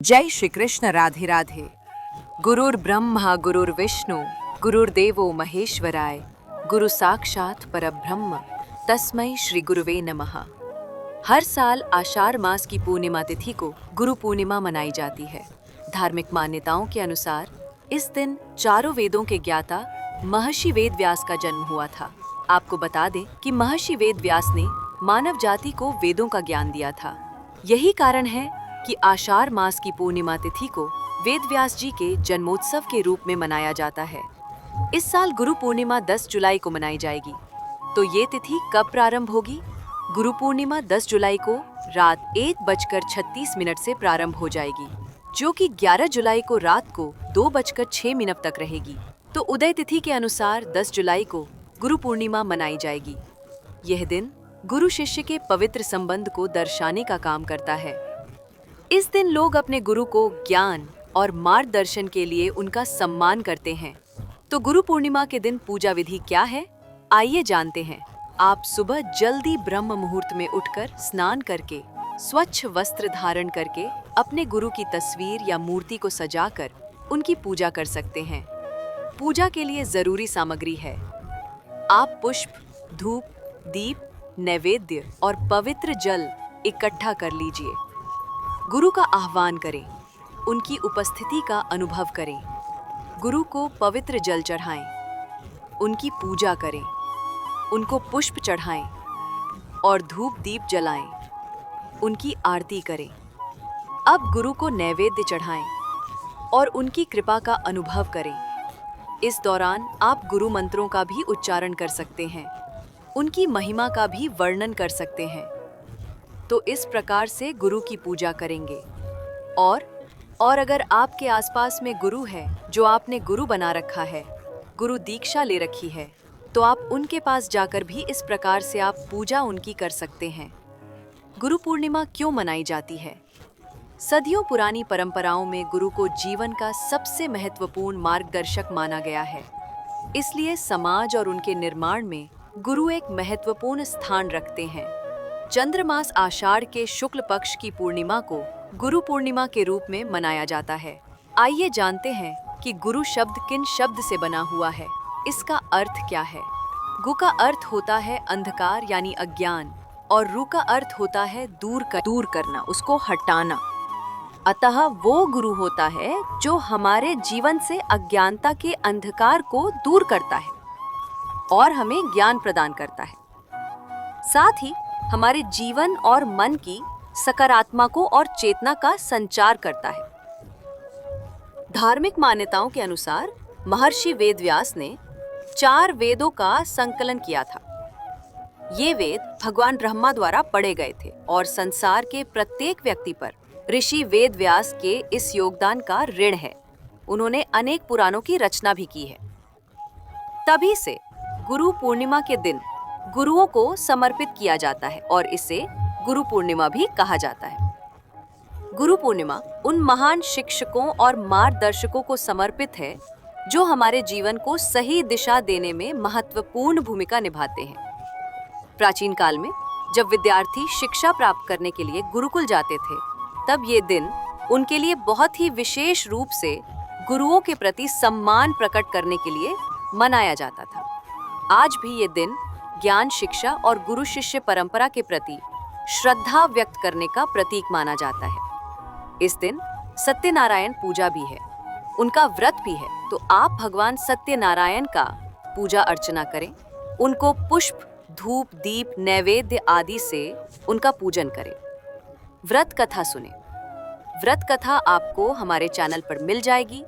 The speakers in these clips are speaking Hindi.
जय श्री कृष्ण। राधे राधे। गुरुर् ब्रह्मा गुरुर्विष्णु गुरुर्देवो महेश्वराय गुरु साक्षात परब्रह्म तस्मै श्री गुरुवे नमः। हर साल आषाढ़ मास की पूर्णिमा तिथि को गुरु पूर्णिमा मनाई जाती है। धार्मिक मान्यताओं के अनुसार इस दिन चारों वेदों के ज्ञाता महर्षि वेद व्यास का जन्म हुआ था। आपको बता दें कि महर्षि वेद व्यास ने मानव जाति को वेदों का ज्ञान दिया था। यही कारण है कि आषाढ़ मास की पूर्णिमा तिथि को वेद व्यास जी के जन्मोत्सव के रूप में मनाया जाता है। इस साल गुरु पूर्णिमा 10 जुलाई को मनाई जाएगी। तो ये तिथि कब प्रारंभ होगी? गुरु पूर्णिमा 10 जुलाई को रात 1:36 से प्रारंभ हो जाएगी, जो कि 11 जुलाई को रात को 2:06 तक रहेगी। तो उदय तिथि के अनुसार 10 जुलाई को गुरु पूर्णिमा मनाई जाएगी। यह दिन गुरु शिष्य के पवित्र संबंध को दर्शाने का काम करता है। इस दिन लोग अपने गुरु को ज्ञान और मार्गदर्शन के लिए उनका सम्मान करते हैं। तो गुरु पूर्णिमा के दिन पूजा विधि क्या है, आइए जानते हैं। आप सुबह जल्दी ब्रह्म मुहूर्त में उठकर स्नान करके स्वच्छ वस्त्र धारण करके अपने गुरु की तस्वीर या मूर्ति को सजाकर उनकी पूजा कर सकते हैं। पूजा के लिए जरूरी सामग्री है, आप पुष्प, धूप, दीप, नैवेद्य और पवित्र जल इकट्ठा कर लीजिए। गुरु का आह्वान करें, उनकी उपस्थिति का अनुभव करें। गुरु को पवित्र जल चढ़ाएं, उनकी पूजा करें, उनको पुष्प चढ़ाएं और धूप दीप जलाएं, उनकी आरती करें। अब गुरु को नैवेद्य चढ़ाएं और उनकी कृपा का अनुभव करें। इस दौरान आप गुरु मंत्रों का भी उच्चारण कर सकते हैं, उनकी महिमा का भी वर्णन कर सकते हैं। तो इस प्रकार से गुरु की पूजा करेंगे। और अगर आपके आसपास में गुरु है जो आपने गुरु बना रखा है, गुरु दीक्षा ले रखी है, तो आप उनके पास जाकर भी इस प्रकार से आप पूजा उनकी कर सकते हैं। गुरु पूर्णिमा क्यों मनाई जाती है? सदियों पुरानी परंपराओं में गुरु को जीवन का सबसे महत्वपूर्ण मार्गदर्शक माना गया है। इसलिए समाज और उनके निर्माण में गुरु एक महत्वपूर्ण स्थान रखते हैं। चंद्रमास आषाढ़ के शुक्ल पक्ष की पूर्णिमा को गुरु पूर्णिमा के रूप में मनाया जाता है। आइए जानते हैं कि गुरु शब्द किन शब्द से बना हुआ है, इसका अर्थ क्या है। गु का अर्थ होता है अंधकार यानी अज्ञान, और रु का अर्थ होता है दूर करना, उसको हटाना। अतः वो गुरु होता है जो हमारे जीवन से अज्ञानता के अंधकार को दूर करता है और हमें ज्ञान प्रदान करता है। साथ ही हमारे जीवन और मन की सकारात्मकों और चेतना का संचार करता है। धार्मिक मान्यताओं के अनुसार महर्षि वेद व्यास ने 4 वेदों का संकलन किया था। ये वेद भगवान ब्रह्मा द्वारा पढ़े गए थे और संसार के प्रत्येक व्यक्ति पर ऋषि वेद व्यास के इस योगदान का ऋण है। उन्होंने अनेक पुराणों की रचना भी की है। तभी से गुरु पूर्णिमा के दिन गुरुओं को समर्पित किया जाता है और इसे गुरु पूर्णिमा भी कहा जाता है। गुरु पूर्णिमा उन महान शिक्षकों और मार्गदर्शकों को समर्पित है जो हमारे जीवन को सही दिशा देने में महत्वपूर्ण भूमिका निभाते हैं। प्राचीन काल में जब विद्यार्थी शिक्षा प्राप्त करने के लिए गुरुकुल जाते थे, तब ये दिन उनके लिए बहुत ही विशेष रूप से गुरुओं के प्रति सम्मान प्रकट करने के लिए मनाया जाता था। आज भी ये दिन ज्ञान, शिक्षा और गुरु शिष्य परंपरा के प्रति श्रद्धा व्यक्त करने का प्रतीक माना जाता है। इस दिन सत्यनारायण पूजा भी है, उनका व्रत भी है। तो आप भगवान सत्यनारायण का पूजा अर्चना करें, उनको पुष्प, धूप, दीप, नैवेद्य आदि से उनका पूजन करें। व्रत कथा सुने। व्रत कथा आपको हमारे चैनल पर मिल जाएगी,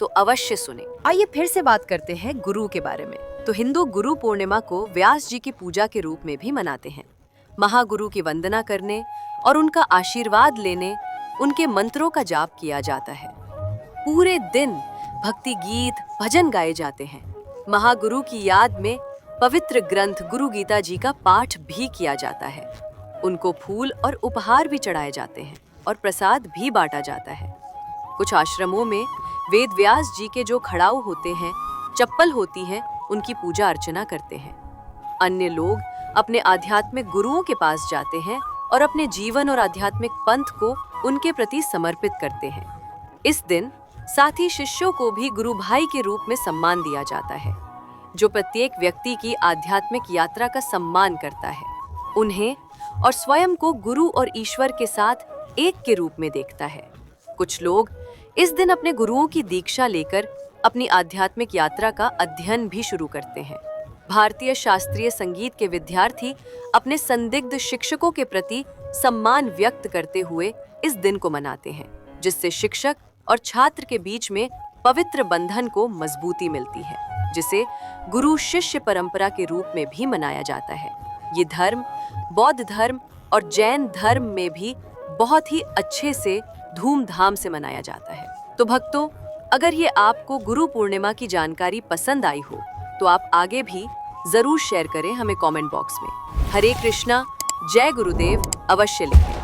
तो अवश्य सुने। आइए फिर से बात करते हैं गुरु के बारे में। तो हिंदू गुरु पूर्णिमा को व्यास जी की पूजा के रूप में भी मनाते हैं। महागुरु की वंदना करने और उनका आशीर्वाद लेने उनके मंत्रों का जाप किया जाता है। पूरे दिन भक्ति गीत, भजन गाए जाते हैं। महागुरु की याद में पवित्र ग्रंथ गुरु गीता जी का पाठ भी किया जाता है। उनको फूल और उपहार भी चढ़ाए जाते हैं और प्रसाद भी बांटा जाता है। कुछ आश्रमों में वेद व्यास जी के जो खड़ाऊ होते हैं, चप्पल होती है, उनकी पूजा अर्चना करते हैं। अन्य लोग अपने आध्यात्मिक गुरुओं के पास जाते हैं और अपने जीवन और आध्यात्मिक पंथ को उनके प्रति समर्पित करते हैं। इस दिन साथी शिष्यों को भी गुरु भाई के रूप में सम्मान दिया जाता है, जो प्रत्येक व्यक्ति की आध्यात्मिक यात्रा का सम्मान करता है, उन्हें और स्वयं को गुरु और ईश्वर के साथ एक के रूप में देखता है। कुछ लोग इस दिन अपने गुरुओं की दीक्षा लेकर अपनी आध्यात्मिक यात्रा का अध्ययन भी शुरू करते हैं। भारतीय शास्त्रीय संगीत के विद्यार्थी अपने संदिग्ध शिक्षकों के प्रति सम्मान व्यक्त करते हुए इस दिन को मनाते हैं, जिससे शिक्षक और छात्र के बीच में पवित्र बंधन को मजबूती मिलती है, जिसे गुरु शिष्य परंपरा के रूप में भी मनाया जाता है। ये धर्म बौद्ध धर्म और जैन धर्म में भी बहुत ही अच्छे से धूमधाम से मनाया जाता है। तो भक्तों, अगर ये आपको गुरु पूर्णिमा की जानकारी पसंद आई हो तो आप आगे भी जरूर शेयर करें हमें कमेंट बॉक्स में। हरे कृष्णा, जय गुरुदेव अवश्य लिखें।